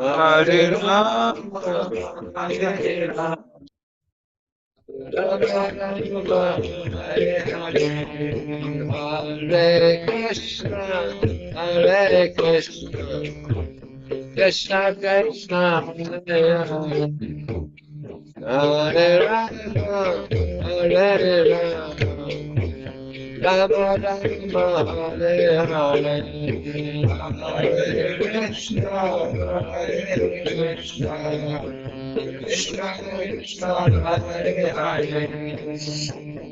Hare Ram, Hare Ram, Ram Ram, Hare Hare, Hare Krishna, Hare Krishna, Krishna Krishna, Hare Hare, Hare Rama, Hare Rama, Rama Rama, Hare Hare, Hare Krishna, Hare Krishna, Krishna Krishna, Hare Hare,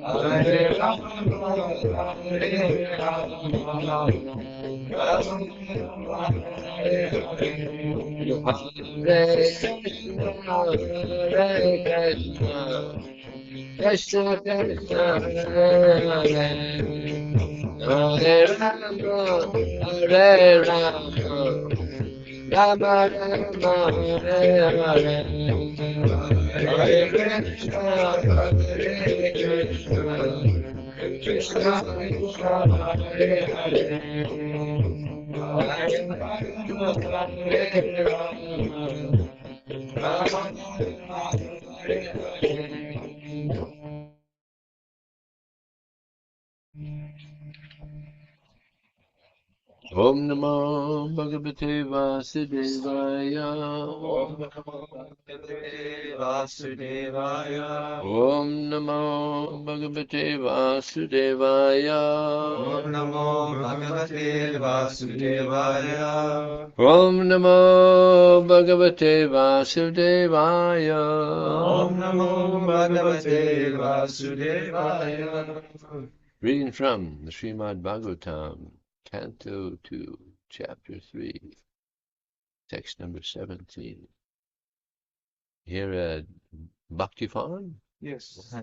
Hare Rama, Hare Rama, Rama Rama, Hare Hare, Hare Krishna, Hare Krishna, Krishna Krishna, Hare Hare, Hare Rama, Hare Rama, Rama Rama, Hare Hare, Hare Krishna, Hare Krishna, Krishna Krishna, Hare Hare, Hare Rama, Hare Rama, Rama Rama, Hare Hare. Om Namo Bhagavate Vasudevaya. Om Namo Bhagavate Vasudevaya. Om Namo Bhagavate Vasudevaya. Om Namo Bhagavate Vasudevaya. Om Namo Bhagavate Vasudevaya. Om Namo Bhagavate Vasudevaya. Reading from the Srimad Bhagavatam, Canto 2, Chapter 3, text number 17. Here at Bhakti Farm? Yes.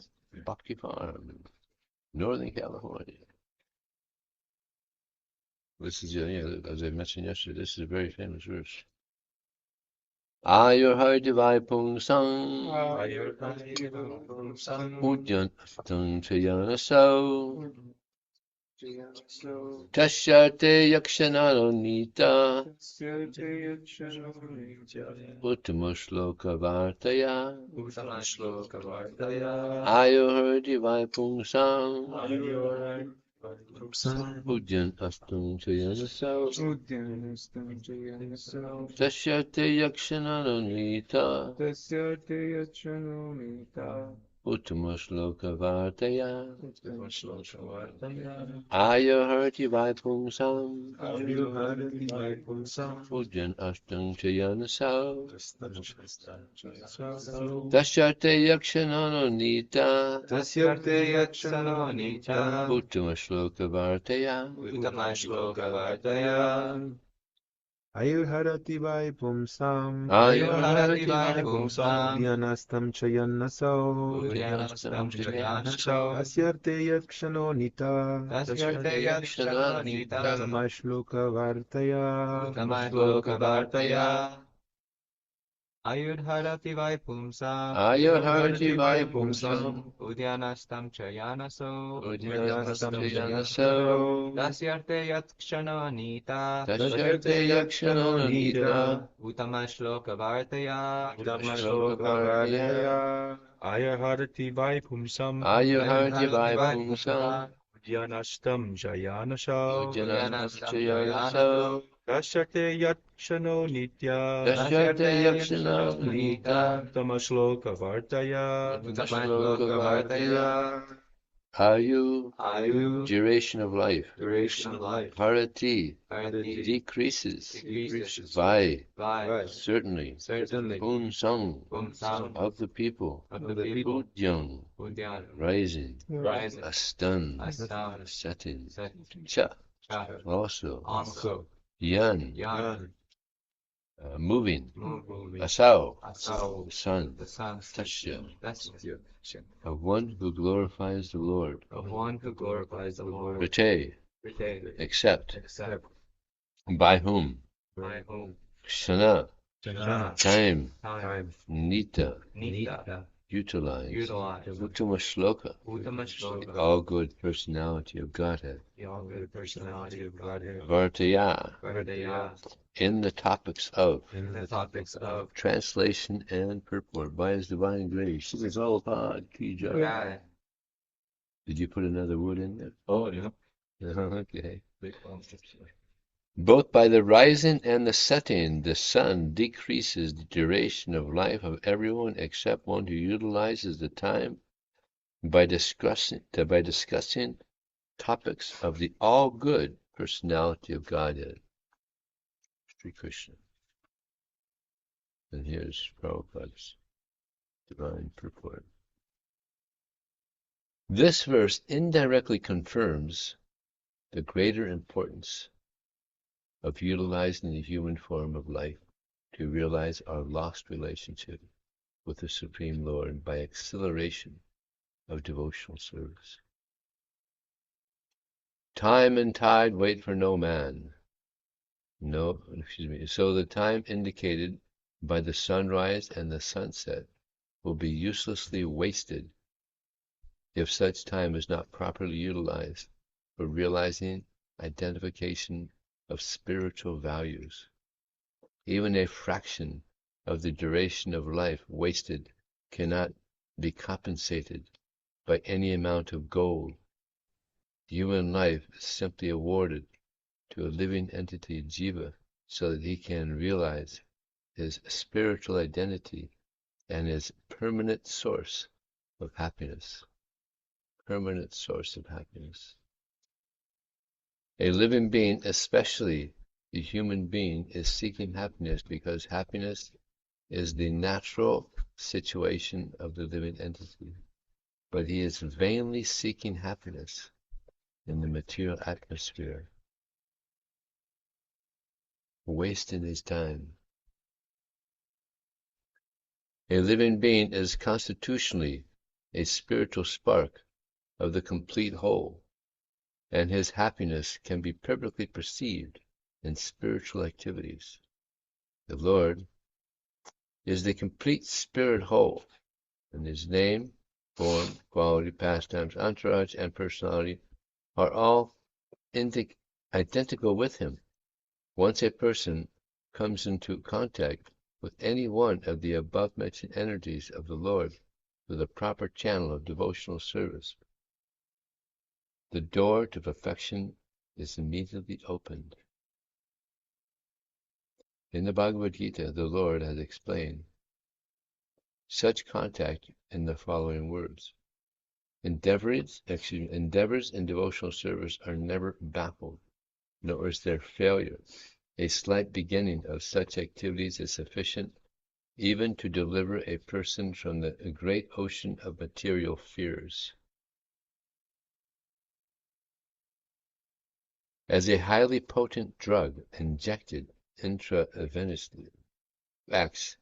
Bhakti Farm, Northern California. This is, as I mentioned yesterday, this is a very famous verse. Ayur Divai Pung Sang Udyan Astung Chayana So Tashyate Yakshanano Nita Uttama Shloka Vartaya Ayur Divai Pung Sang Udyan Astung Chayana So Tashyate Yakshanano Nita Uttama Shloka Vartaya Ayurharti Vaipung Sam Udyan Astung Chayana Sao Tashyate Yakshanano Nita Tasyate Yakshano Nita Uttama Shloka Vartaya Uttama Shloka Vartaya Ayurharati vai pumsam Ayurharati vai pumsam Udyanastam chayanasau Udyanastam Chayanasau Asyarte yakshano nita Tasyarte Yakshano Nita Tamashloka vartaya Uttama Shloka Vartaya Ayurharati vai pumsam Ayurharti Vaipung Sam Udyanastam Chayanaso Udyanastam Chayana Sao Tasyarte Yakshano Nita Tashyate Yakshanano Nita Uttama Shloka Vartaya Tamashloka vartaya Ayurharati vai pumsam Ayurharti Vaipung Sam Udyanastam chayanasau Udyanastam Chayana Sao Tasyate yakshano nitya Tashyate Yakshanano Nita Tamashloka vartaya Shloka Vartaya Ayu, duration of life. Duration of life. Bharati, Bharati, decreases. decreases. Vai, Certainly. Pun Sung, Pumsam, of the people. of the people. Udyang, Udyan, rising. rising. Astan, Astan, setting. setting. Cha, Cha, also. also. Yan, Yan, moving. moving. Asau, Asau, the sun. the sun. Tasya, Tasya, of one who glorifies the Lord. of one who glorifies the Lord. Rite, Rite, except. except By whom? by whom. Shana, Jana, time. time. Nita, Nita, utilize utilize Uttama Shloka, Uttama the Shloka, all-good personality of Godhead, the all-good personality of Godhead, Vartaya, Vijaya, in the topics of in the topics of translation and purport by His divine grace. It's all pod, God. Did you put another word in there? Oh, yeah. Okay. Both by the rising and the setting, the sun decreases the duration of life of everyone except one who utilizes the time by discussing topics of the all-good personality of Godhead, Sri Krishna. And here's Prabhupada's divine purport. This verse indirectly confirms the greater importance of utilizing the human form of life to realize our lost relationship with the Supreme Lord by acceleration of devotional service. Time and tide wait for no man. So the time indicated by the sunrise and the sunset will be uselessly wasted if such time is not properly utilized for realizing identification of spiritual values. Even a fraction of the duration of life wasted cannot be compensated by any amount of gold. Human life is simply awarded to a living entity, Jiva, so that he can realize his spiritual identity and his permanent source of happiness. Permanent source of happiness. A living being, especially a human being, is seeking happiness because happiness is the natural situation of the living entity. But he is vainly seeking happiness in the material atmosphere, wasting his time. A living being is constitutionally a spiritual spark of the complete whole, and his happiness can be perfectly perceived in spiritual activities. The Lord is the complete spirit whole, and his name, form, quality, pastimes, entourage, and personality are all identical with him. Once a person comes into contact with any one of the above-mentioned energies of the Lord through the proper channel of devotional service, the door to perfection is immediately opened. In the Bhagavad Gita, the Lord has explained such contact in the following words. Endeavors in devotional service are never baffled, nor is there failure. A slight beginning of such activities is sufficient even to deliver a person from the great ocean of material fears. As a highly potent drug injected intravenously acts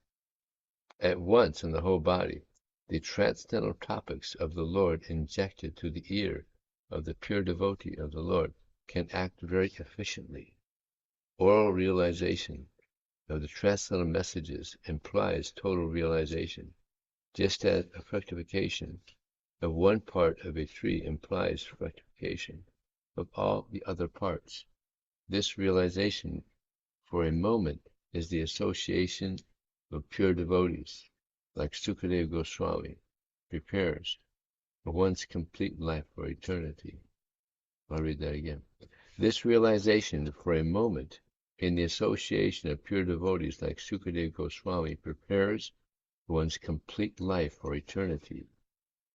at once in the whole body, the transcendental topics of the Lord injected to the ear of the pure devotee of the Lord can act very efficiently. Oral realization of the transcendental messages implies total realization, just as a fructification of one part of a tree implies fructification of all the other parts. This realization, for a moment, is the association of pure devotees, like Sukadeva Goswami, prepares for one's complete life for eternity. I'll read that again. This realization, for a moment, in the association of pure devotees like Sukadeva Goswami, prepares one's complete life for eternity,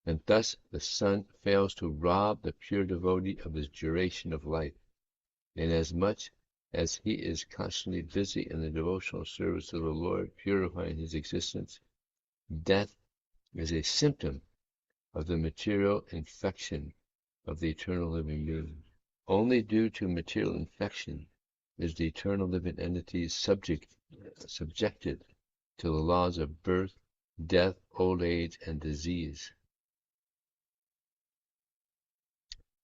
and thus the sun fails to rob the pure devotee of his duration of life, inasmuch as he is constantly busy in the devotional service of the Lord, purifying his existence. Death is a symptom of the material infection of the eternal living being. Only due to material infection is the eternal living entity subjected to the laws of birth, death, old age, and disease.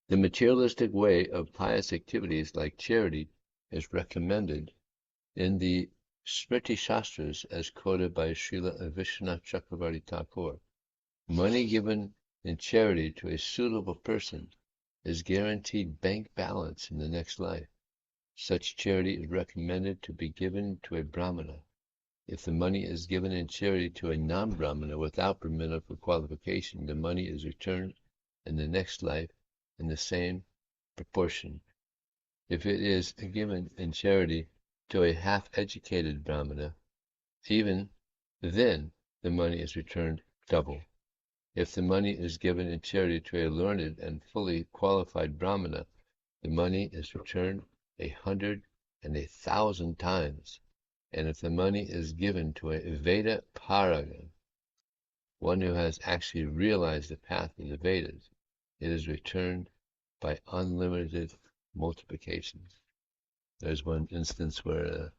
The materialistic way of pious activities like charity is recommended in the Smriti Shastras as quoted by Srila Vishwanath Chakravarti Thakur. Money given in charity to a suitable person is guaranteed bank balance in the next life. Such charity is recommended to be given to a Brahmana. If the money is given in charity to a non-Brahmana without Brahminical qualification, the money is returned in the next life in the same proportion. If it is given in charity to a half-educated Brahmana, even then the money is returned double. If the money is given in charity to a learned and fully qualified Brahmana, the money is returned 100 and 1,000 times. And if the money is given to a Veda Paragan, one who has actually realized the path of the Vedas, it is returned by unlimited multiplication. There's one instance where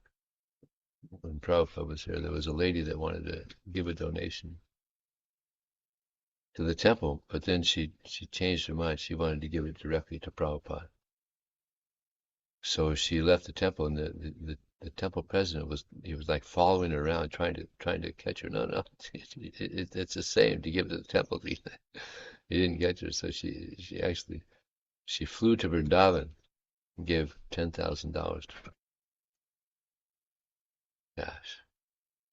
when Prabhupada was here, there was a lady that wanted to give a donation to the temple, but then she changed her mind. She wanted to give it directly to Prabhupada. So she left the temple, and the temple president was like following her around, trying to catch her. No, it's the same to give it to the temple. He didn't catch her, so she flew to Vrindavan and gave $10,000 to her. Gosh,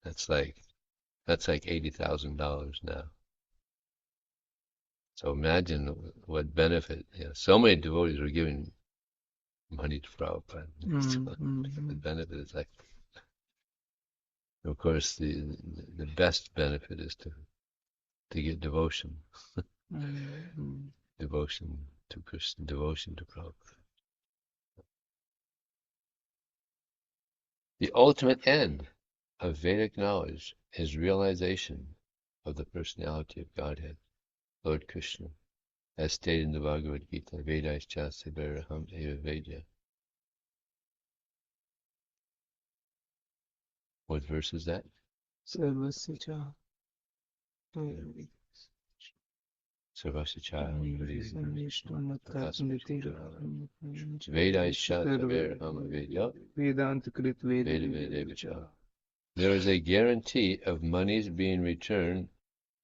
that's like $80,000 now. So imagine what benefit. So many devotees are giving money to Prabhupada. The benefit is like, of course, the best benefit is to get devotion, devotion to Krishna, devotion to Prabhupada. The ultimate end of Vedic knowledge is realization of the personality of Godhead, Lord Krishna, as stated in the Bhagavad Gita, Vedaischa Siberaham Eva Vedya. What verse is that? Sarvasya Sarvasya Vedaisha Vedaischa Siberaham Vedya Vedanta Krit Veda Vedevacha. There is a guarantee of monies being returned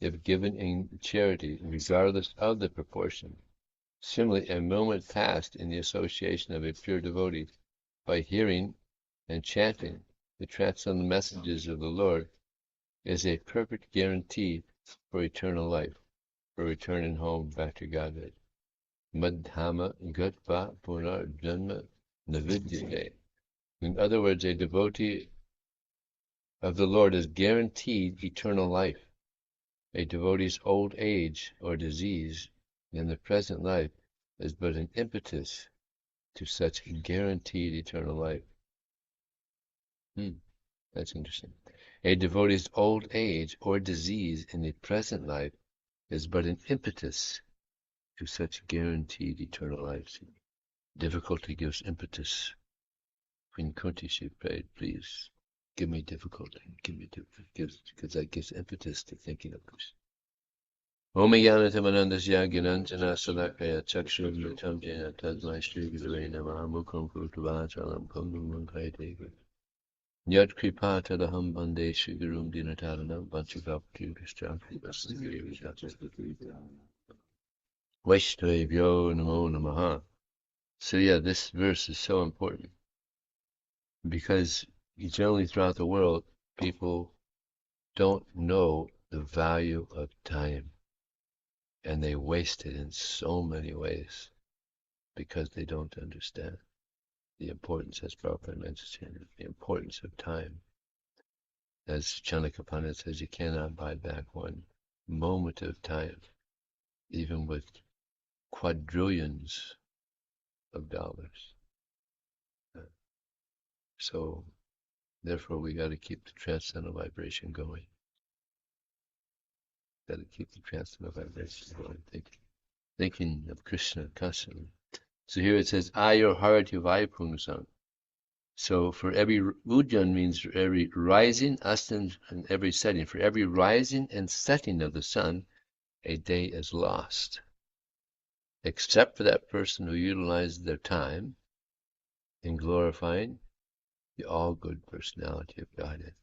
if given in charity, regardless of the proportion. Similarly, a moment passed in the association of a pure devotee by hearing and chanting the transcendental messages of the Lord is a perfect guarantee for eternal life, for returning home back to Godhead. Madhama Gatva Punar Janma Navidyate. In other words, a devotee of the Lord is guaranteed eternal life. A devotee's old age or disease in the present life is but an impetus to such guaranteed eternal life. That's interesting. A devotee's old age or disease in the present life is but an impetus to such guaranteed eternal life. Difficulty gives impetus. Queen Kunti, she prayed, please give me difficulty, because that gives impetus to thinking of Krishna. Om Yanatamandasya Gyananjana Salakaya Chakshurmitam Jena Tadmai Shri Gurave Namaha Mukham Kurtavachalam Kundum Mankaite Yat Kripata Laham Bande Shri Gurum Dinataranam Vanchakapti Vishchakti Vasagiri Vaishnavyo Namo Namaha. So this verse is so important because generally throughout the world people don't know the value of time. And they waste it in so many ways because they don't understand the importance, as Prabhupada mentioned, the importance of time. As Chanaka Pandit says, you cannot buy back one moment of time, even with quadrillions of dollars. So, therefore, we got to keep the transcendental vibration going. Got to keep the transcendental vibration going, thinking of Krishna constantly. So here it says, Ayo Harati Vaipungsam. So for every Ujan means for every rising, Astan, and every setting. For every rising and setting of the sun, a day is lost. Except for that person who utilizes their time in glorifying the all-good personality of Godhead.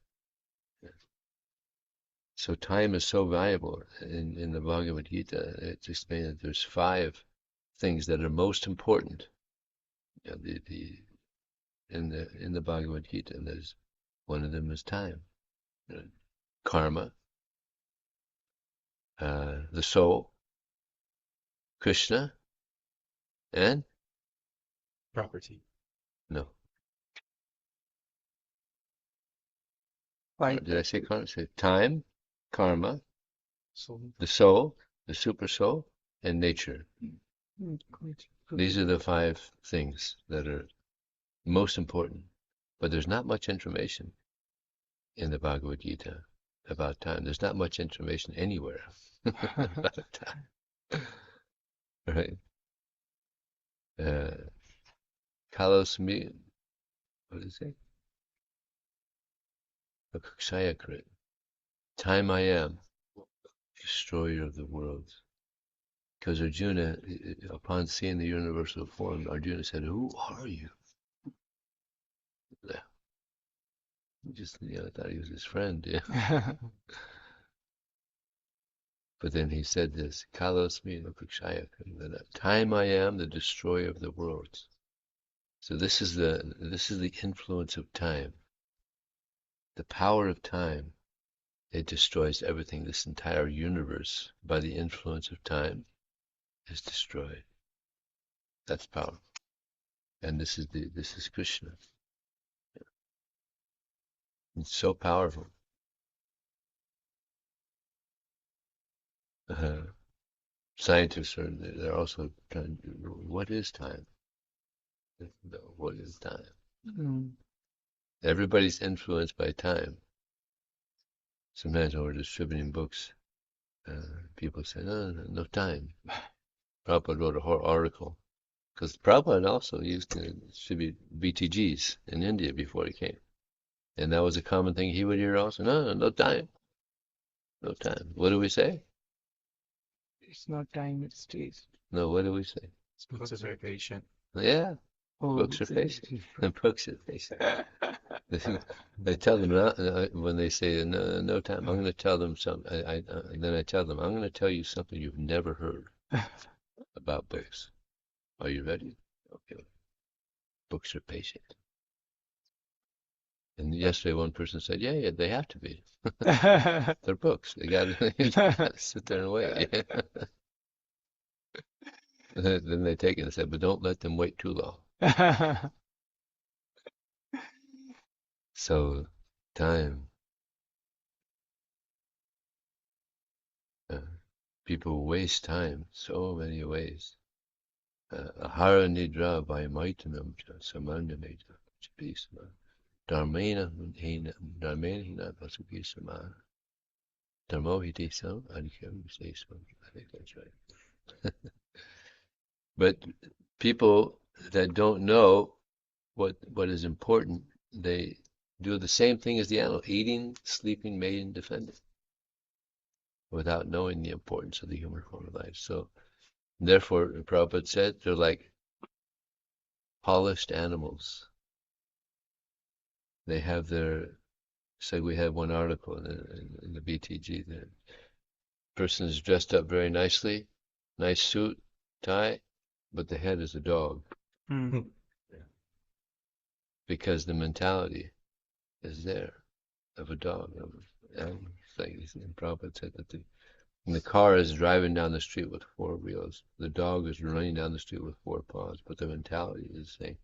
So time is so valuable. In the Bhagavad Gita, it's explained that there's 5 things that are most important. You know, in the Bhagavad Gita, and there's one of them is time, karma, the soul, Krishna, and Property. no. Five. Did I say karma? Say time, karma, So the soul, the super soul, and nature. Good. These are the 5 things that are most important. But there's not much information in the Bhagavad Gita about time. There's not much information anywhere about time. Right? Kalos mi, what is it? Akshayakrit. Time I am, destroyer of the worlds. Because Arjuna, upon seeing the universal form, Arjuna said, "Who are you?" Yeah. He just, thought he was his friend. Yeah. But then he said this, Kalos mi that time I am, the destroyer of the worlds. So this is the influence of time. The power of time. It destroys everything. This entire universe, by the influence of time, is destroyed. That's power. And this is Krishna. It's so powerful. Scientists they're also trying to, what is time? What is time? Mm. Everybody's influenced by time. Sometimes when we're distributing books, people say, no time. Prabhupada wrote a whole article. Because Prabhupada also used to distribute BTGs in India before he came. And that was a common thing he would hear also. No time. No time. What do we say? It's not time, it's days. No, what do we say? books are very patient. Yeah, Oh, books are patient. Books are patient. I tell them when they say no time, I'm going to tell them something. And then I tell them, I'm going to tell you something you've never heard about books. Are you ready? Okay. Books are patient. And yesterday one person said, yeah, they have to be. They're books. They got to sit there and wait. Then they take it and say, but don't let them wait too long. So, time. People waste time so many ways. Ahara nidra vaimaitanam samandameta chapisma. Dharmena hina vasuki sama. Dharmohiti sam adhikam sesam. I think that's right. But people that don't know what is important, they do the same thing as the animal, eating, sleeping, mating, defending, without knowing the importance of the human form of life. So, therefore, Prabhupada said, they're like polished animals. They have so we had one article in the BTG, the person is dressed up very nicely, nice suit, tie, but the head is a dog. Mm. Because the mentality is there of a dog. And Prabhupada said that when the car is driving down the street with 4 wheels, the dog is running down the street with 4 paws, but the mentality is saying,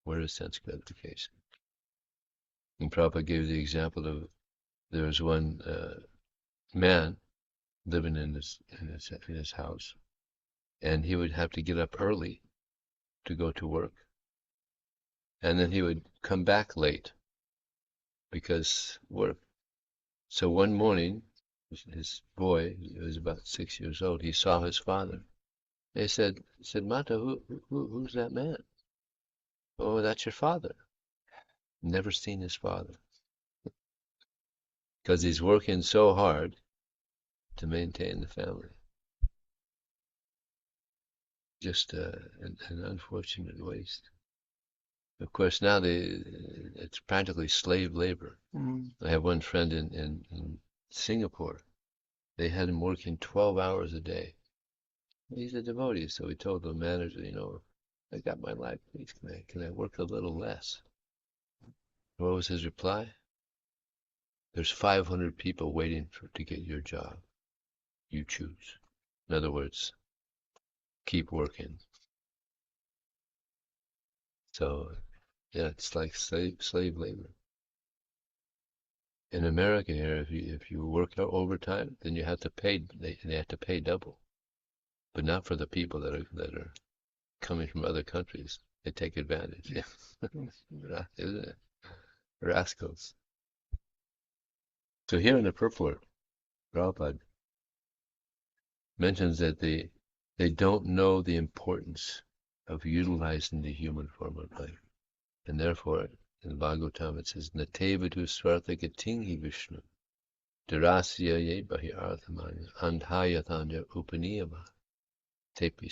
where is sense gratification? And Prabhupada gave the example of there was one man living in his house, and he would have to get up early to go to work, and then he would come back late because work. So one morning, his boy, he was about 6 years old, he saw his father. He said, Mata, who's that man? Oh, that's your father. Never seen his father. Because he's working so hard to maintain the family. Just an unfortunate waste. Of course, now it's practically slave labor. Mm. I have one friend in Singapore. They had him working 12 hours a day. He's a devotee, so he told the manager, I got my life, please, can I work a little less? What was his reply? There's 500 people waiting to get your job. You choose. In other words, keep working. So, yeah, it's like slave labor. In America here, if you work overtime, then you have to pay. They have to pay double, but not for the people that are coming from other countries. They take advantage. Yeah, isn't it? Rascals. So here in the purport, Prabhupada mentions that they don't know the importance of utilizing the human form of life, and therefore in Bhagavatam it says, "Natevadu swartha gatinghi Vishnu, Durasya ye bahi arthamanya, andhayatanya upaniyama, tepi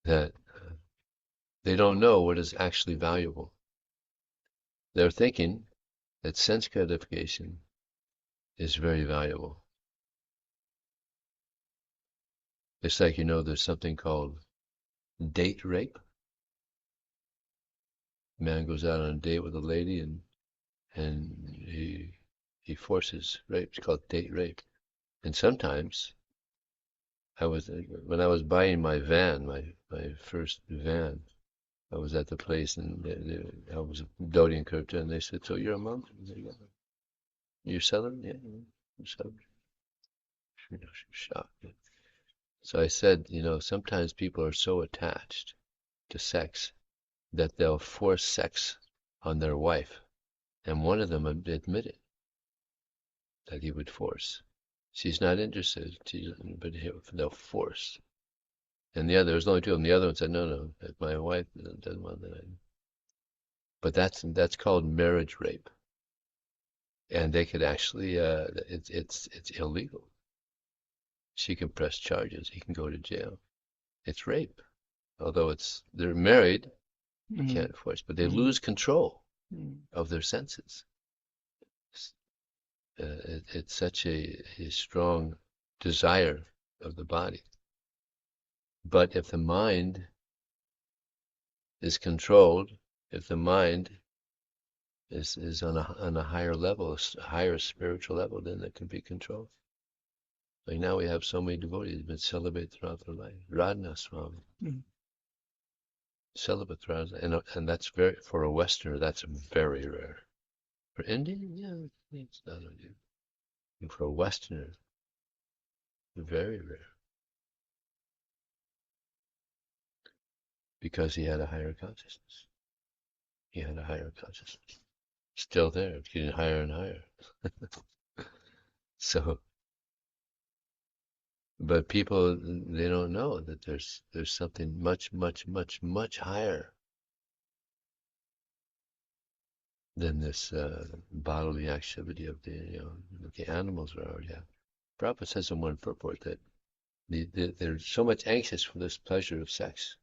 that they don't know what is actually valuable. They're thinking that sense gratification is very valuable. It's like, there's something called date rape. A man goes out on a date with a lady and he forces rape. It's called date rape. And sometimes when I was buying my van, my first van, I was at the place and I was doting Kirtan, and they said, "So you're a monk? You're selling? Yeah, I'm selling." She was shocked. So I said, sometimes people are so attached to sex that they'll force sex on their wife. And one of them admitted that he would force. She's not interested, but they'll force. And the other, there's only two of them. The other one said, no, if my wife doesn't want that. But that's called marriage rape. And they could actually, it's illegal. She can press charges. He can go to jail. It's rape. Although they're married, you can't force, but they lose control of their senses. It's such a strong desire of the body. But if the mind is controlled, if the mind is on a higher level, a higher spiritual level, then it can be controlled. Like now we have so many devotees who've been celibate throughout their life. Radha Swami. Celibate throughout, and that's for a Westerner, that's very rare. For Indian, yeah, it's not unusual. And for a Westerner, very rare. Because he had a higher consciousness. He had a higher consciousness. Still there, getting higher and higher. So, but people, they don't know that there's something much, much, much, much higher than this bodily activity of the animals are already have. Prabhupada says in one purport that they're so much anxious for this pleasure of sex,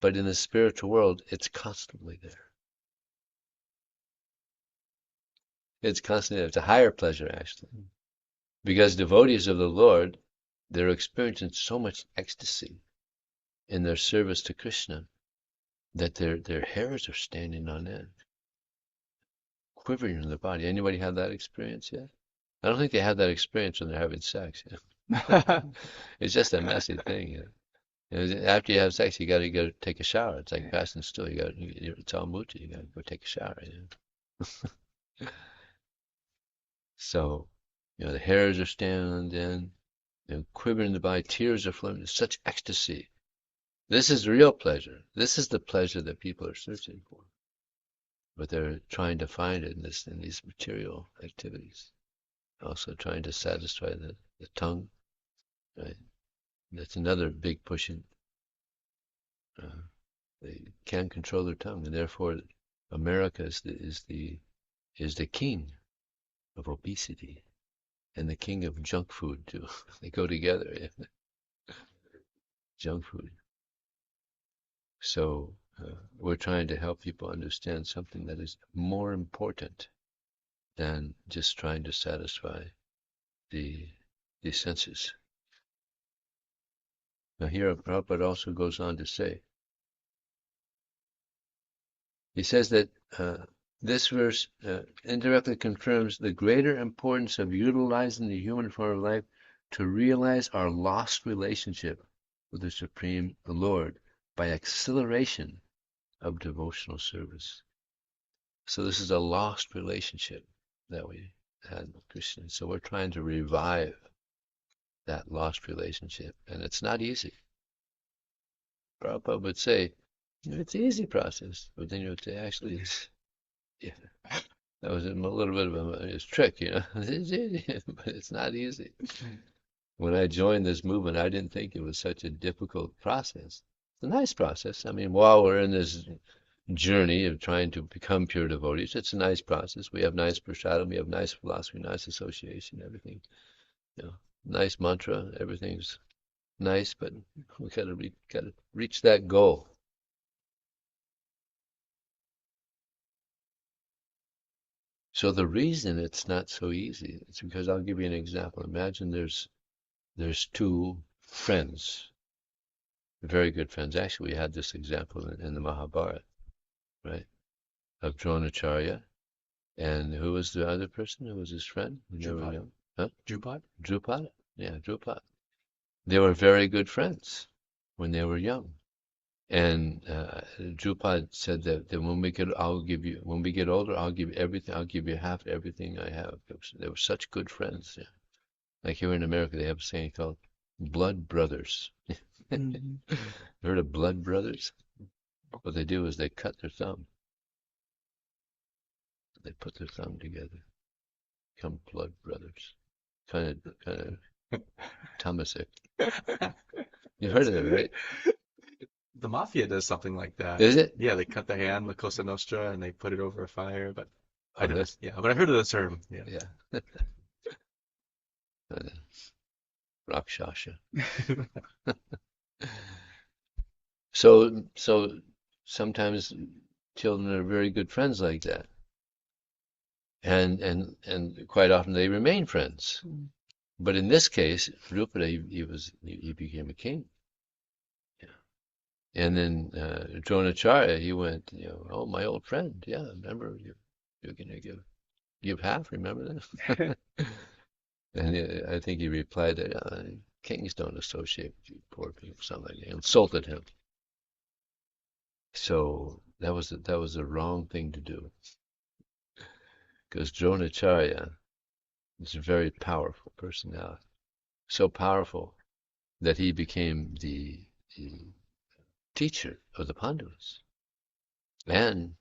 but in the spiritual world, it's constantly there. It's constantly there. It's a higher pleasure, actually. Because devotees of the Lord, they're experiencing so much ecstasy in their service to Krishna that their hairs are standing on end, quivering in their body. Anybody have that experience yet? I don't think they have that experience when they're having sex. It's just a messy thing. After you have sex, you got to take a shower. It's like fasting still. It's all muti. You got to go take a shower. So, the hairs are standing on end, quivering in the body, tears are flowing. It's such ecstasy. This is real pleasure. This is the pleasure that people are searching for. But they're trying to find it in these material activities. Also trying to satisfy the tongue. Right? That's another big pushing. They can't control their tongue, and therefore America is the king of obesity and the king of junk food too. They go together. Junk food. So we're trying to help people understand something that is more important than just trying to satisfy the senses. Now here Prabhupada also goes on to say, he says that this verse indirectly confirms the greater importance of utilizing the human form of life to realize our lost relationship with the Supreme Lord by acceleration of devotional service. So this is a lost relationship that we had with Krishna. So we're trying to revive that lost relationship, and it's not easy. Prabhupada would say, it's an easy process, but then you would say, actually, it's, yeah, that was a little bit of a trick, It's easy, but it's not easy. When I joined this movement, I didn't think it was such a difficult process. It's a nice process. I mean, while we're in this journey of trying to become pure devotees, it's a nice process. We have nice prasadam, we have nice philosophy, nice association, everything, nice mantra, everything's nice, but we gotta reach that goal. So the reason it's not so easy is because I'll give you an example. Imagine there's two friends, very good friends. Actually, we had this example in the Mahabharata, right? Of Dronacharya, and who was the other person who was his friend? Drupad. Huh? Drupad? Drupad. Yeah, Drupad. They were very good friends when they were young. And Drupad said that when we get older, I'll give you everything. I'll give you half everything I have. They were such good friends. Yeah. Like here in America, they have a saying called blood brothers. Mm-hmm. Heard of blood brothers? What they do is they cut their thumb. They put their thumb together. Become blood brothers. Kind of tamasic. You've heard of it, right? The mafia does something like that. Is it? Yeah, they cut the hand, La Cosa Nostra, and they put it over a fire. But Oh, but I heard of the term. Yeah. yeah. Rakshasha. So sometimes children are very good friends like that, and quite often they remain friends. But in this case, Drupada, he became a king. Yeah. And then Dronacharya, he went, oh, my old friend, yeah, remember you're gonna give half, remember that? And I think he replied that kings don't associate with you poor people, something like that. He insulted him. So that was the wrong thing to do, because Dronacharya is a very powerful personality, so powerful that he became the teacher of the Pandavas and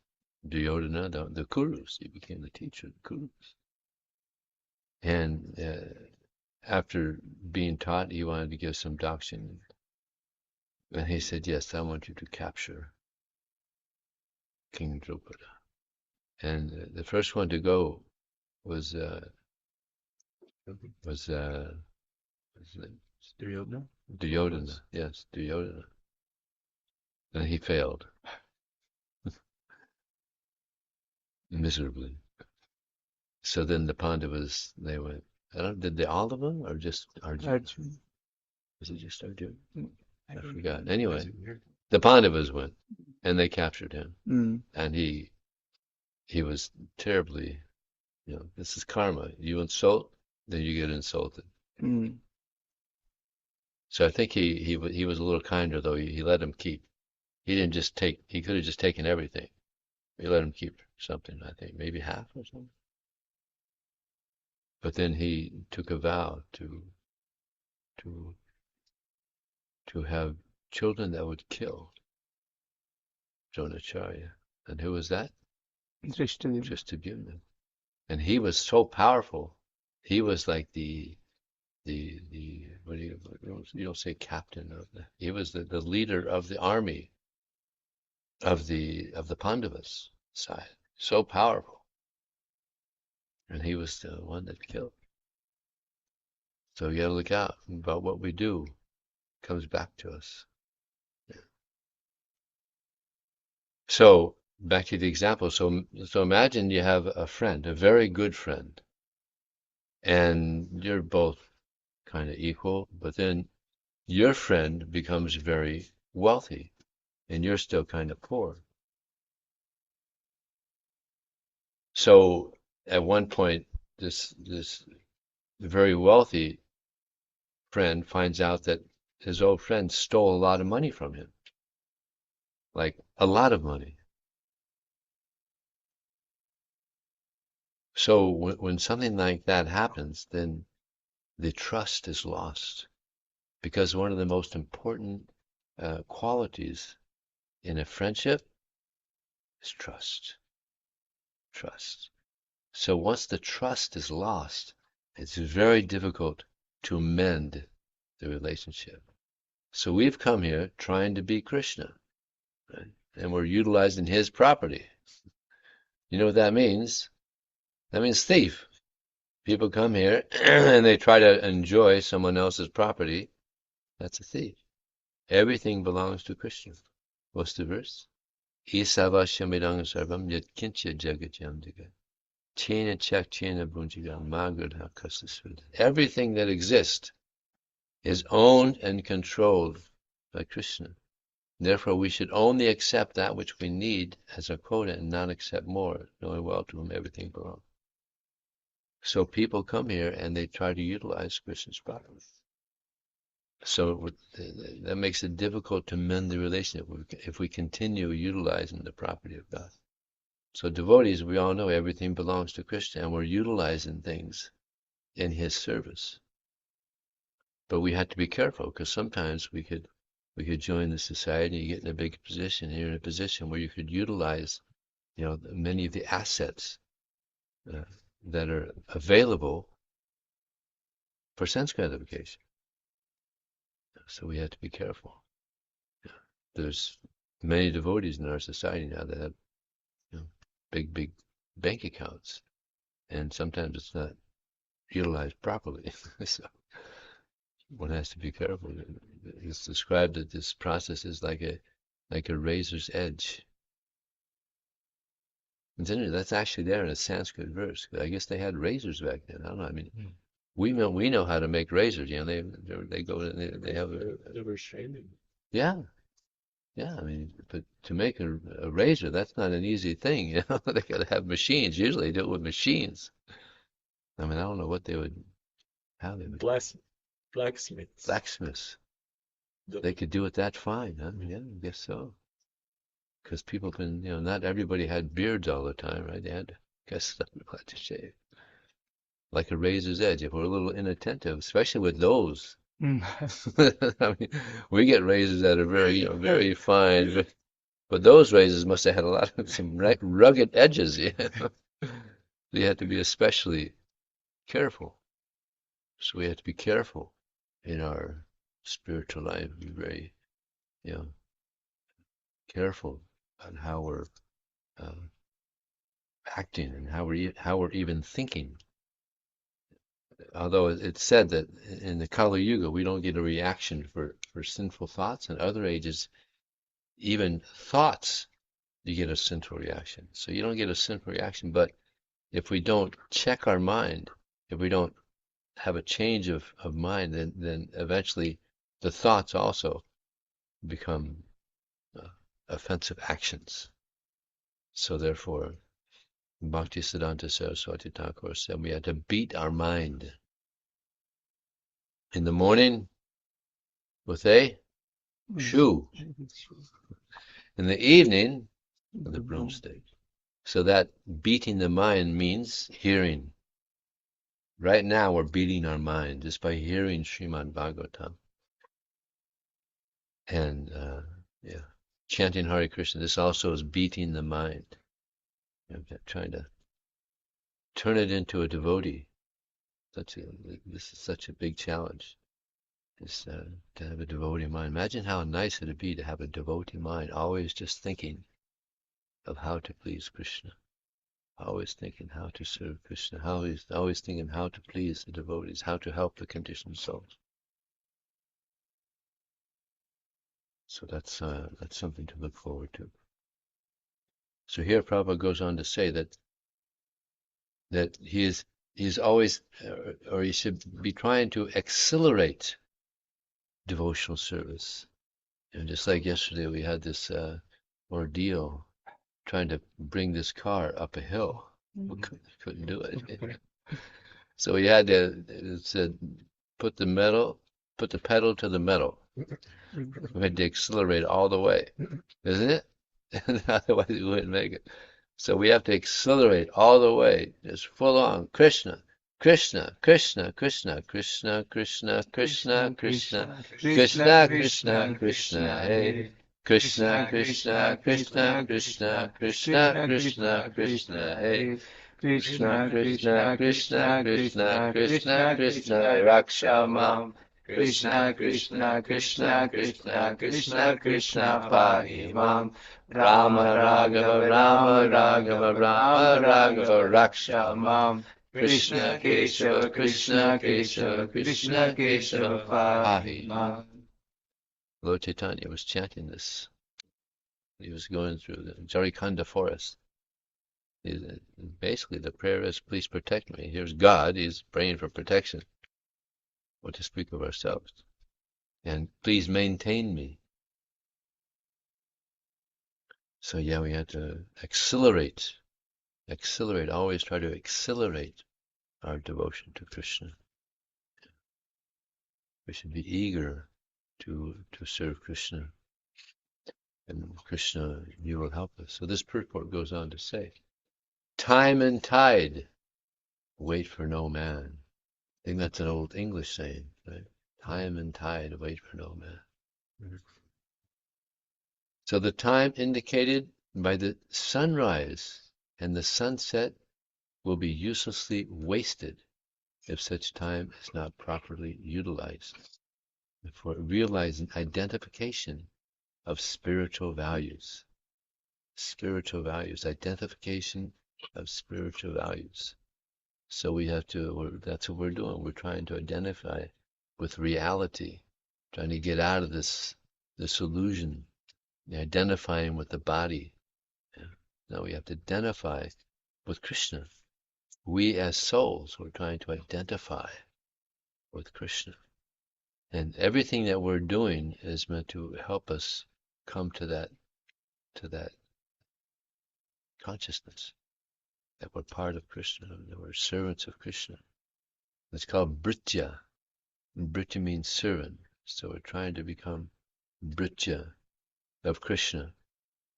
Duryodhana, the Kurus. He became the teacher of the Kurus. And after being taught, he wanted to give some doctrine. And he said, yes, I want you to capture King Drupada. And the first one to go was Duryodhana? Duryodhana. Yes, Duryodhana. And he failed miserably. So then the Pandavas, they went, did they all of them or just Arjuna? Arjuna. Was it just Arjuna? I I don't forgot. know. Anyway, That's weird. the Pandavas went and they captured him. Mm. And he was terribly, this is karma. You insult, then you get insulted. Mm. So I think he was a little kinder, though. He let him keep. He didn't just take, he could have just taken everything. He let him keep something, I think, maybe half or something. But then he took a vow to have children that would kill Dronacharya. And who was that? Drishtadyumna. Drishtadyumna. And he was so powerful. He was like the what do you don't say captain of the, he was the leader of the army of the Pandavas side. So powerful. And he was the one that killed. So you gotta look out about what we do comes back to us. So back to the example. So imagine you have a friend, a very good friend, and you're both kind of equal, but then your friend becomes very wealthy and you're still kind of poor. So at one point, this very wealthy friend finds out that his old friend stole a lot of money from him, like a lot of money. So when something like that happens, then the trust is lost because one of the most important qualities in a friendship is trust. Trust. So once the trust is lost, it's very difficult to mend the relationship. So we've come here trying to be Krishna, right? And we're utilizing his property. You know what that means? That means thief. People come here and they try to enjoy someone else's property. That's a thief. Everything belongs to Krishna. What's the verse? Isavashamidang sarvam yat kincha jagatyam diga. Chena chak chena bunjiga magad hakasasud. Everything that exists is owned and controlled by Krishna. Therefore, we should only accept that which we need as a quota and not accept more, knowing well to whom everything belongs. So people come here and they try to utilize Krishna's property. So that makes it difficult to mend the relationship if we continue utilizing the property of God. So devotees, we all know everything belongs to Krishna, and we're utilizing things in His service. But we have to be careful because sometimes we could join the society, you get in a big position, you're in a position where you could utilize, many of the assets that are available for sense gratification. So we have to be careful. There's many devotees in our society now that have big bank accounts, and sometimes it's not utilized properly. So one has to be careful. It's described that this process is like a razor's edge. And that's actually there in a Sanskrit verse. I guess they had razors back then. I don't know. I mean, we know how to make razors. They go and they have They were training. Yeah. I mean, but to make a razor, that's not an easy thing. They got to have machines. Usually, they do it with machines. I mean, I don't know what how they would. Blacksmiths. Blacksmiths. They could do it that fine, huh? Yeah, I guess so. Because people can, not everybody had beards all the time, right? They had to get stuff to shave. Like a razor's edge. If we're a little inattentive, especially with those. I mean, we get razors that are very, very fine, but those razors must have had a lot of some rugged edges. You had to be especially careful. So we have to be careful in our spiritual life. Be very, careful on how we're acting and how we're even thinking. Although it's said that in the Kali Yuga we don't get a reaction for sinful thoughts. In other ages, even thoughts, you get a sinful reaction. So you don't get a sinful reaction, but if we don't check our mind, if we don't have a change of mind, then eventually the thoughts also become offensive actions. So therefore, Bhakti Siddhanta Saraswati Thakur said we had to beat our mind in the morning with a shoe, in the evening with a broomstick. So that beating the mind means hearing. Right now we're beating our mind just by hearing Srimad Bhagavatam. And chanting Hare Krishna. This also is beating the mind. Trying to turn it into a devotee. This is such a big challenge. Is to have a devotee mind. Imagine how nice it'd be to have a devotee mind, always just thinking of how to please Krishna, always thinking how to serve Krishna, always thinking how to please the devotees, how to help the conditioned souls. So that's something to look forward to. So here Prabhupada goes on to say that he's always, or he should be trying to accelerate devotional service. And just like yesterday, we had this ordeal trying to bring this car up a hill. We couldn't do it. So we had to, it said, put the pedal to the metal. We had to accelerate all the way, isn't it? Otherwise we wouldn't make it. So we have to accelerate all the way, just full on. Krishna, Krishna, Krishna, Krishna, Krishna, Krishna, Krishna, Krishna, Krishna, Krishna, Krishna, hey. Krishna, Krishna, Krishna, Krishna, Krishna, Krishna, Krishna, hey. Krishna, Krishna, Krishna, Krishna, Krishna, Krishna, Rakshamam. Krishna, Krishna, Krishna, Krishna, Krishna, Krishna, Pahimam. Rama, Raghava, Rama, Raghava, Rama, Raghava, Rakshamam. Krishna, Kesava, Krishna, Kesava, Krishna, Kesava, Pahimam. Lord Chaitanya was chanting this. He was going through the Jarikhanda forest. Basically, the prayer is, please protect me. Here's God. He's praying for protection. What to speak of ourselves. And please maintain me. So yeah, we had to accelerate, always try to accelerate our devotion to Krishna. We should be eager to serve Krishna. And Krishna, you will help us. So this purport goes on to say, time and tide wait for no man. I think that's an old English saying, right? Time and tide wait for no man. Mm-hmm. So the time indicated by the sunrise and the sunset will be uselessly wasted if such time is not properly utilized for realizing identification of spiritual values. Spiritual values, identification of spiritual values. So we have to, that's what we're doing. We're trying to identify with reality, trying to get out of this illusion, identifying with the body. Yeah. Now we have to identify with Krishna. We as souls, we're trying to identify with Krishna. And everything that we're doing is meant to help us come to that consciousness that we're part of Krishna, that we're servants of Krishna. It's called Bhritya. And Bhritya means servant. So we're trying to become Bhritya of Krishna.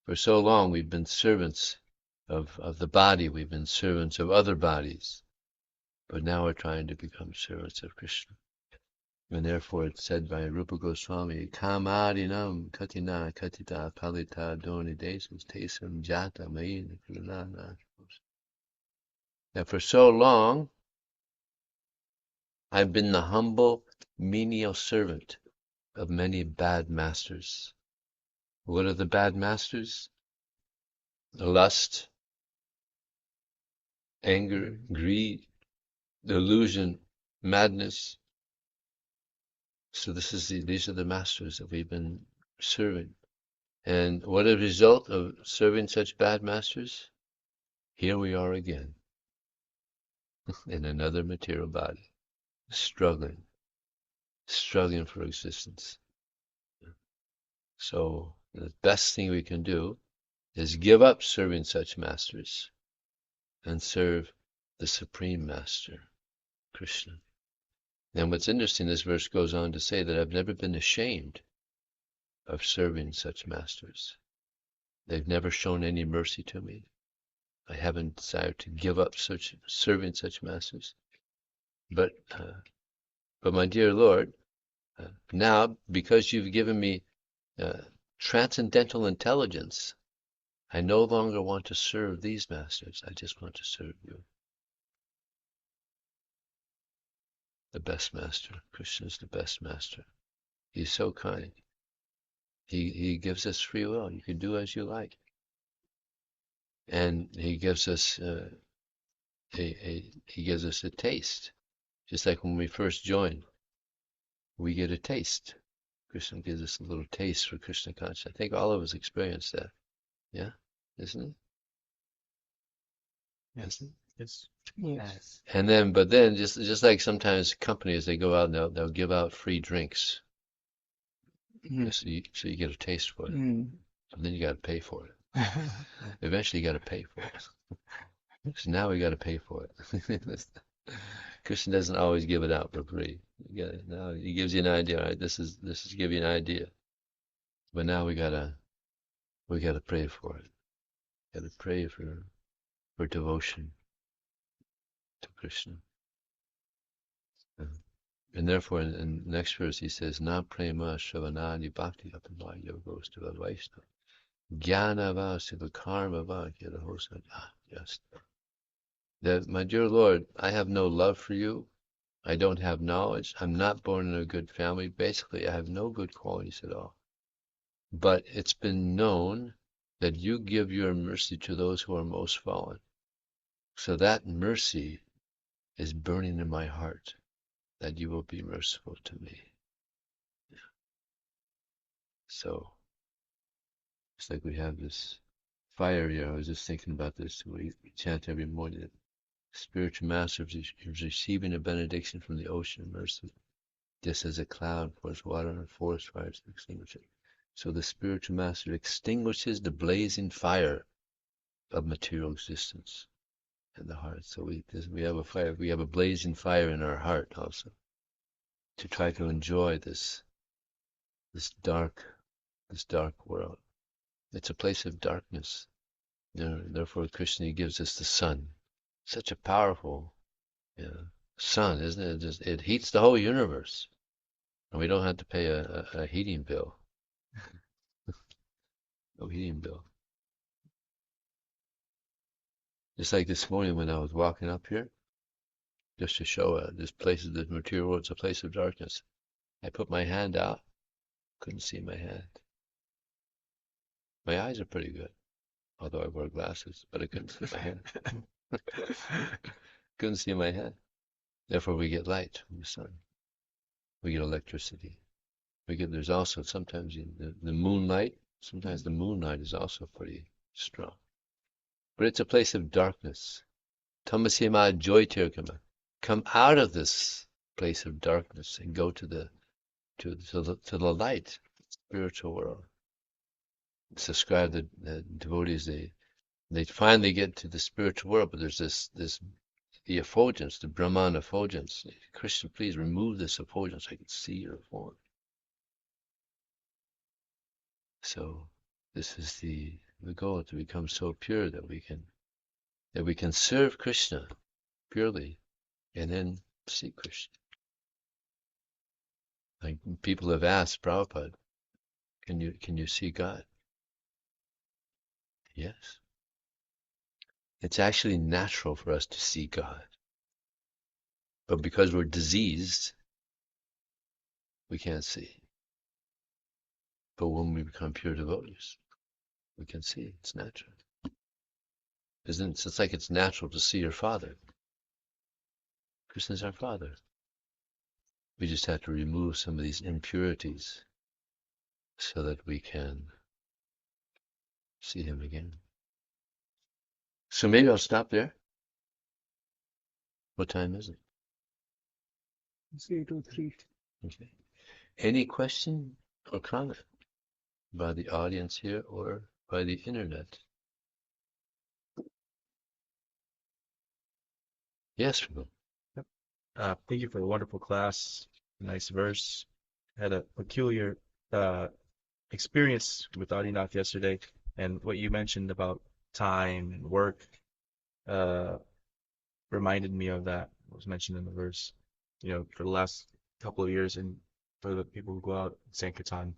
For so long we've been servants of the body, we've been servants of other bodies. But now we're trying to become servants of Krishna. And therefore it's said by Rupa Goswami, Kamarinam katina katita palita doni desus tesam jata maina krunana. Now for so long, I've been the humble, menial servant of many bad masters. What are the bad masters? Lust, anger, greed, delusion, madness. So these are the masters that we've been serving. And what a result of serving such bad masters? Here we are again in another material body, struggling for existence. So the best thing we can do is give up serving such masters and serve the Supreme Master, Krishna. And what's interesting, this verse goes on to say that I've never been ashamed of serving such masters. They've never shown any mercy to me. I haven't desired to give up serving such masters. But my dear Lord, now because you've given me transcendental intelligence, I no longer want to serve these masters. I just want to serve you. The best master. Krishna is the best master. He's so kind. He gives us free will. You can do as you like. And he gives us he gives us a taste. Just like when we first join, we get a taste. Krishna gives us a little taste for Krishna consciousness. I think all of us experience that. Yeah? Isn't it? Yes. Yes. Yes. And then, but then, just like sometimes companies, they go out and they'll give out free drinks, so you get a taste for it. Mm. And then you got to pay for it. Eventually, you got to pay for it. So now we got to pay for it. Krishna doesn't always give it out for free. Now he gives you an idea. All right, this is to give you an idea. But now we gotta pray for it. Gotta pray for devotion to Krishna. And therefore, in the next verse, he says, "Na prema shravanani bhakti apamaya yogos to vaishnava jnana vasiva karma vakya hosa." Yes. That, my dear Lord, I have no love for you. I don't have knowledge. I'm not born in a good family. Basically, I have no good qualities at all. But it's been known that you give your mercy to those who are most fallen. So that mercy is burning in my heart, that you will be merciful to me. Yeah. So it's like we have this fire here. I was just thinking about this. We chant every morning that spiritual master is receiving a benediction from the ocean of mercy, just as a cloud pours water on a forest fire to extinguish it. So the spiritual master extinguishes the blazing fire of material existence in the heart. So we have a fire. We have a blazing fire in our heart also, to try to enjoy this dark world. It's a place of darkness. Therefore, Krishna gives us the sun. Such a powerful sun, isn't it? It heats the whole universe, and we don't have to pay a heating bill. No heating bill. Just like this morning when I was walking up here, just to show this place of the material world, it's a place of darkness. I put my hand out, couldn't see my hand. My eyes are pretty good, although I wear glasses, but I couldn't see my hand. Couldn't see my hand. Therefore, we get light from the sun. We get electricity. There's also sometimes the moonlight. Sometimes the moonlight is also pretty strong. But it's a place of darkness. Tamasima joytirkama. Come out of this place of darkness and go to the light, spiritual world. It's described that the devotees they finally get to the spiritual world, but there's the effulgence, the Brahman effulgence. Krishna, please remove this effulgence. I can see your form. So this is the goal, to become so pure that we can serve Krishna purely, and then see Krishna. Like people have asked Prabhupada, can you see God? Yes. It's actually natural for us to see God. But because we're diseased, we can't see. But when we become pure devotees, we can see. It's natural. It's like it's natural to see your Father. Krishna is our Father. We just have to remove some of these impurities so that we can see Him again. So maybe I'll stop there. What time is it? It's 8:03. Okay. Any question or comment by the audience here or by the internet? Yes, Prabhu. Thank you for a wonderful class. Nice verse. Had a peculiar experience with Adinath yesterday, and what you mentioned about time and work reminded me of that. It was mentioned in the verse. For the last couple of years, and for the people who go out Sankirtan,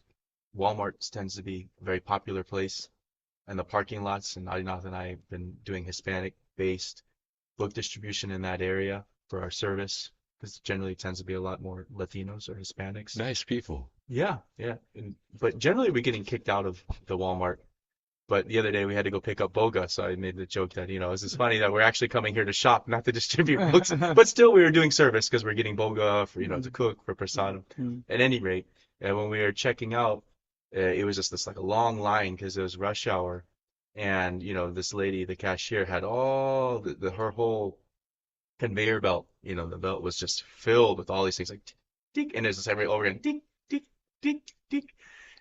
Walmart tends to be a very popular place, and the parking lots. And Adinath and I have been doing Hispanic-based book distribution in that area for our service, because generally it tends to be a lot more Latinos or Hispanics. Nice people. Yeah. But generally we're getting kicked out of the Walmart. But the other day we had to go pick up boga, so I made the joke that, this is funny that we're actually coming here to shop, not to distribute books. But still we were doing service because we're getting boga for, to cook for prasadam. At any rate, when we were checking out, it was just this like a long line because it was rush hour. And this lady, the cashier, had all her whole conveyor belt. The belt was just filled with all these things like tick, tick, and there's just every over again tick, tick, tick, tick.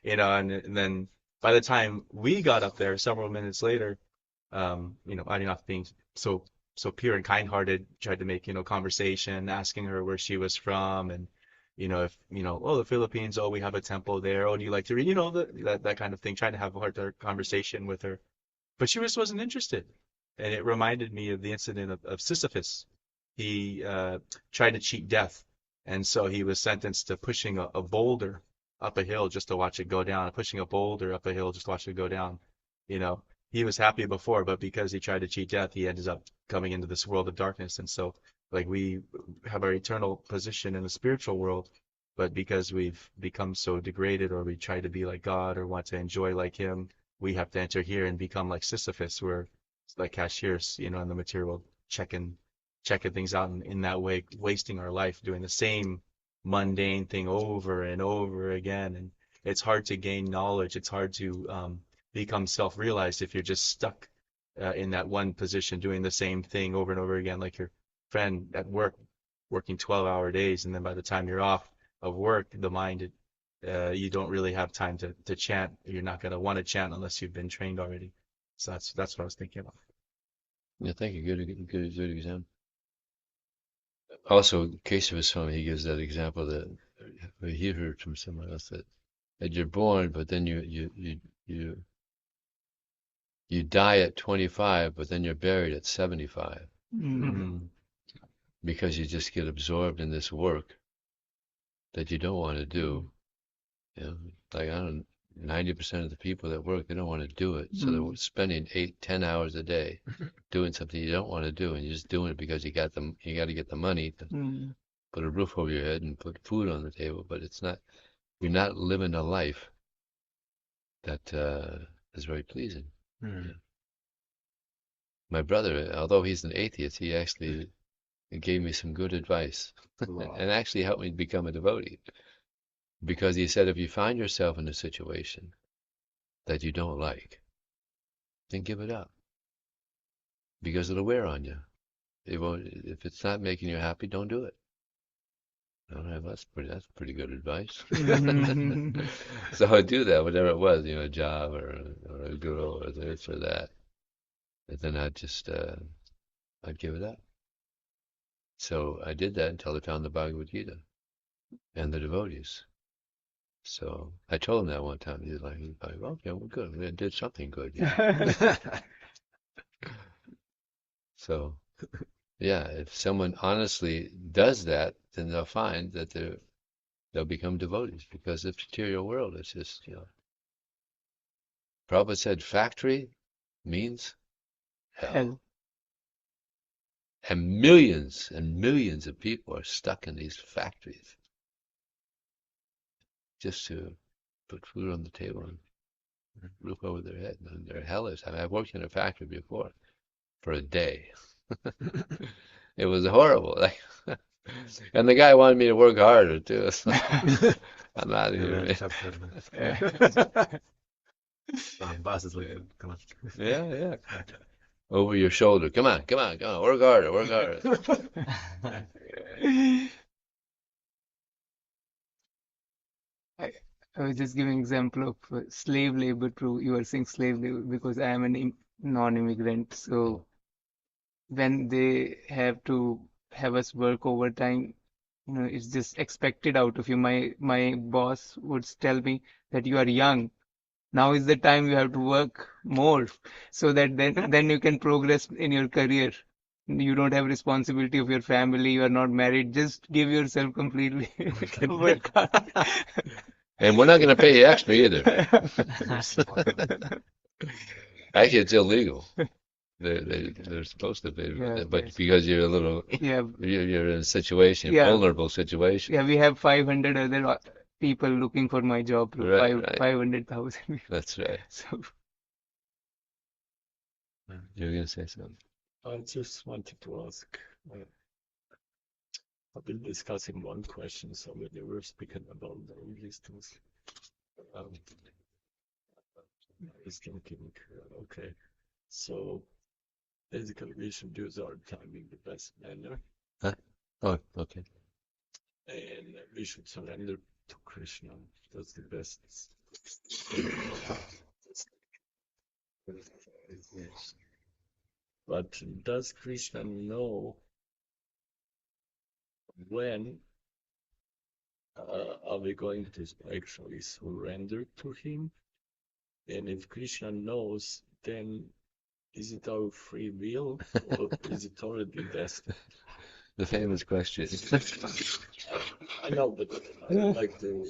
And then by the time we got up there, several minutes later, Adinath being so pure and kind-hearted, tried to make conversation, asking her where she was from, and if oh, the Philippines, oh, we have a temple there, oh, do you like to read, that kind of thing, trying to have a heart-to-heart conversation with her, but she just wasn't interested. And it reminded me of the incident of Sisyphus. He tried to cheat death, and so he was sentenced to pushing a boulder up a hill just to watch it go down, pushing a boulder up a hill just to watch it go down. You know, he was happy before, but because he tried to cheat death, he ended up coming into this world of darkness. And so, like, we have our eternal position in the spiritual world, but because we've become so degraded, or we try to be like God or want to enjoy like Him, we have to enter here and become like Sisyphus. We're like cashiers, in the material world, checking things out in that way, wasting our life doing the same mundane thing over and over again. And it's hard to gain knowledge. It's hard to become self-realized if you're just stuck in that one position, doing the same thing over and over again, like your friend at work, working 12-hour days, and then by the time you're off of work, the mind, you don't really have time to chant. You're not going to want to chant unless you've been trained already. So that's what I was thinking about. Yeah, thank you. Good example. Also, Kesava Swami, he gives that example that he heard from someone else, that you're born, but then you die at 25, but then you're buried at 75 because you just get absorbed in this work that you don't want to do. Like, I don't 90% of the people that work, they don't want to do it. So they're spending 8-10 hours a day doing something you don't want to do, and you're just doing it because you got to get the money to put a roof over your head and put food on the table. But you're not living a life that is very pleasing. Yeah. My brother, although he's an atheist, he actually gave me some good advice and actually helped me become a devotee. Because he said, if you find yourself in a situation that you don't like, then give it up. Because it'll wear on you. It won't, if it's not making you happy, don't do it. All right, that's pretty good advice. So I do that, whatever it was, a job or a girl or this or that. And then I'd give it up. So I did that until I found the Bhagavad Gita and the devotees. So I told him that one time. He's like, okay, well, good. We did something good. So, yeah, if someone honestly does that, then they'll find that they'll become devotees, because the material world is just, Prabhupada said factory means hell. And millions of people are stuck in these factories just to put food on the table and roof over their head. And they're hellish. I mean, I've worked in a factory before for a day. It was horrible. And the guy wanted me to work harder too. So I'm out of here. Boss is like, come on. Yeah. Over your shoulder. Come on. Work harder. I was just giving example of slave labor. True, you are saying slave labor because I am an non-immigrant. So when they have to have us work overtime, it's just expected out of you. My boss would tell me that you are young. Now is the time you have to work more, so that then you can progress in your career. You don't have responsibility of your family. You are not married. Just give yourself completely. Work hard. And we're not going to pay you extra either. Actually, it's illegal. They're supposed to pay, but because you're a little, you're in a situation, vulnerable situation. Yeah, we have 500 other people looking for my job. Right. 500,000. That's right. So you're going to say something. I just wanted to ask. I've been discussing one question, so when you were speaking about the existence, I was thinking, okay, so basically we should use our time in the best manner, Huh? Oh, okay. and we should surrender to Krishna. That's the best. Yes. But does Krishna know when are we going to actually surrender to him? And if Krishna knows, then is it our free will or is it already destined? The famous question. I know, but I would like to.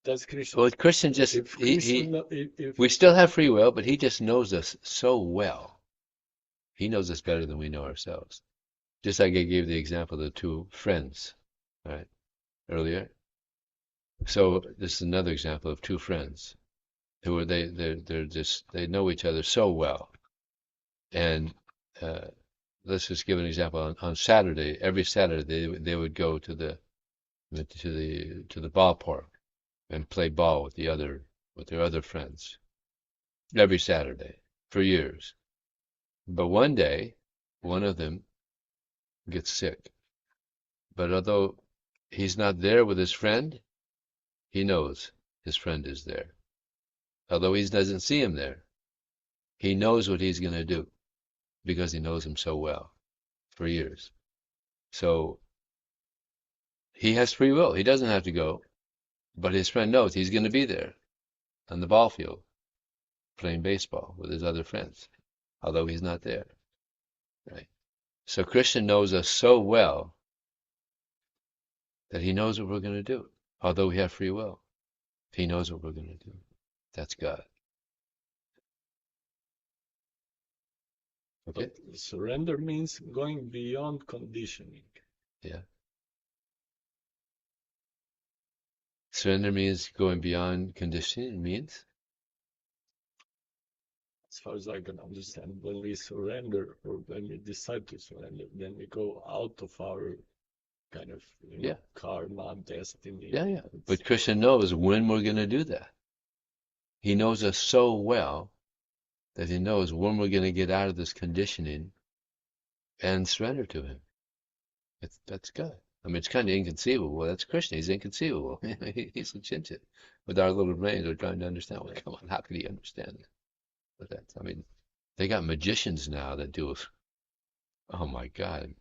Does Krishna? Well, Christian just If Krishna, we still have free will, but he just knows us so well. He knows us better than we know ourselves. Just like I gave the example of the two friends, right, earlier. So this is another example of two friends who are they know each other so well. And let's just give an example. On Saturday, every Saturday they would go to the ballpark and play ball with their other friends every Saturday for years. But one day, one of them gets sick. But although he's not there with his friend, he knows his friend is there. Although he doesn't see him there, he knows what he's going to do because he knows him so well for years. So he has free will. He doesn't have to go, but his friend knows he's going to be there on the ball field playing baseball with his other friends, although he's not there. Right? So Krishna knows us so well that he knows what we're going to do, although we have free will. He knows what we're going to do. That's God. Okay? but surrender means going beyond conditioning. Yeah. Surrender means going beyond conditioning. It means As far as I can understand, when we surrender or when we decide to surrender, then we go out of our kind of Yeah. karma, destiny. Yeah. But Krishna knows when we're going to do that. He knows us so well that he knows when we're going to get out of this conditioning and surrender to him. That's God. I mean, it's kind of inconceivable. That's Krishna. He's inconceivable. He's a chinchit. With our little brains, we're trying to understand. Well, come on, how could he understand it? But that's, I mean, they got magicians now that do, oh my God,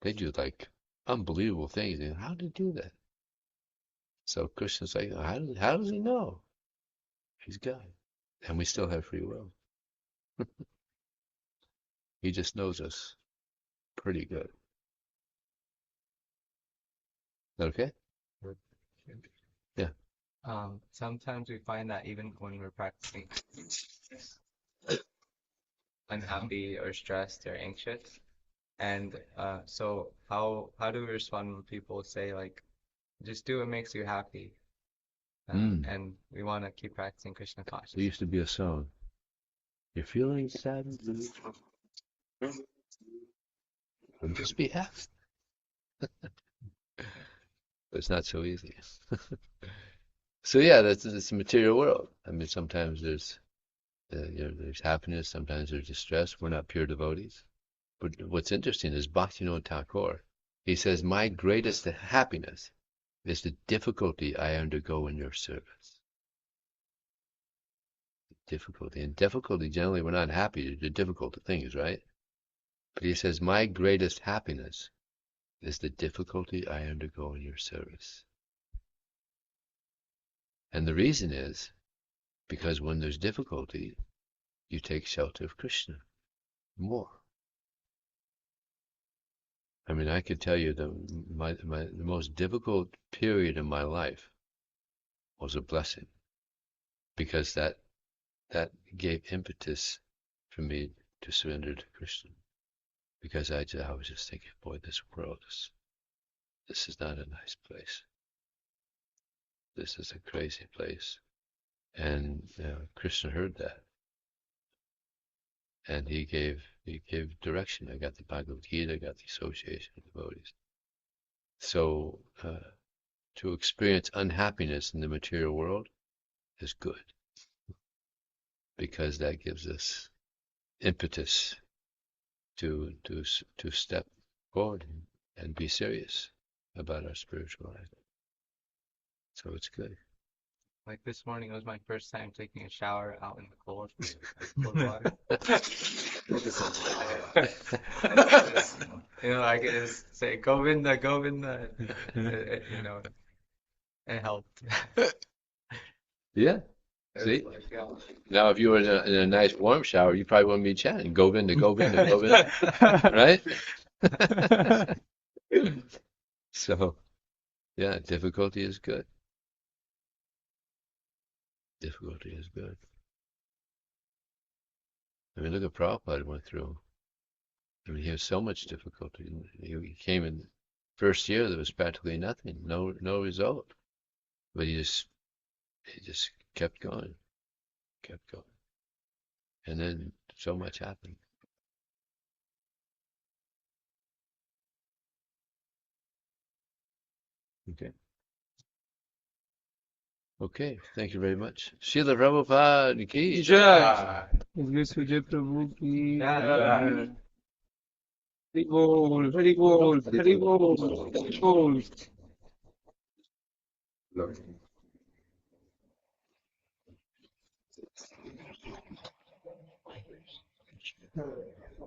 they do like unbelievable things. And how do they do that? So Krishna's like, how does he know? He's God. And we still have free will. He just knows us pretty good. Okay? Yeah. Sometimes we find that even when we're practicing unhappy or stressed or anxious, and so how do we respond when people say like, just do what makes you happy, and we want to keep practicing Krishna There consciousness? used to be a song. You're feeling sad and blue. Just be happy. But it's not so easy. So yeah, that's the material world. I mean, sometimes there's there's happiness, sometimes there's distress. We're not pure devotees. But what's interesting is Bhaktivinoda Thakur. He says, "My greatest happiness is the difficulty I undergo in your service." Difficulty. And difficulty, generally, we're not happy. They're difficult things, right? But he says, "My greatest happiness is the difficulty I undergo in your service." And the reason is because when there's difficulty, you take shelter of Krishna more. I mean, I could tell you the most difficult period in my life was a blessing, because that gave impetus for me to surrender to Krishna. Because I was just thinking, boy, this world this is not a nice place. This is a crazy place. And Krishna heard that, and he gave direction. I got the Bhagavad Gita, I got the Association of Devotees. So to experience unhappiness in the material world is good, because that gives us impetus to step forward and be serious about our spiritual life. So it's good. Like this morning, it was my first time taking a shower out in the cold water. I could just say, Govinda, Govinda. It helped. Yeah. See? Now, if you were in a nice warm shower, you probably wouldn't be chanting Govinda, Govinda, Govinda, right? So, yeah, difficulty is good. Difficulty is good. I mean, look at Prabhupada went through. I mean, he had so much difficulty. He came in the first year, there was practically nothing, no result. But he just kept going. And then so much happened. Okay, thank you very much. Srila Prabhupada ki jai. Vijaya Prabhu ki jai. Hari Bol, Hari Bol, Hari Bol, Hari Bol.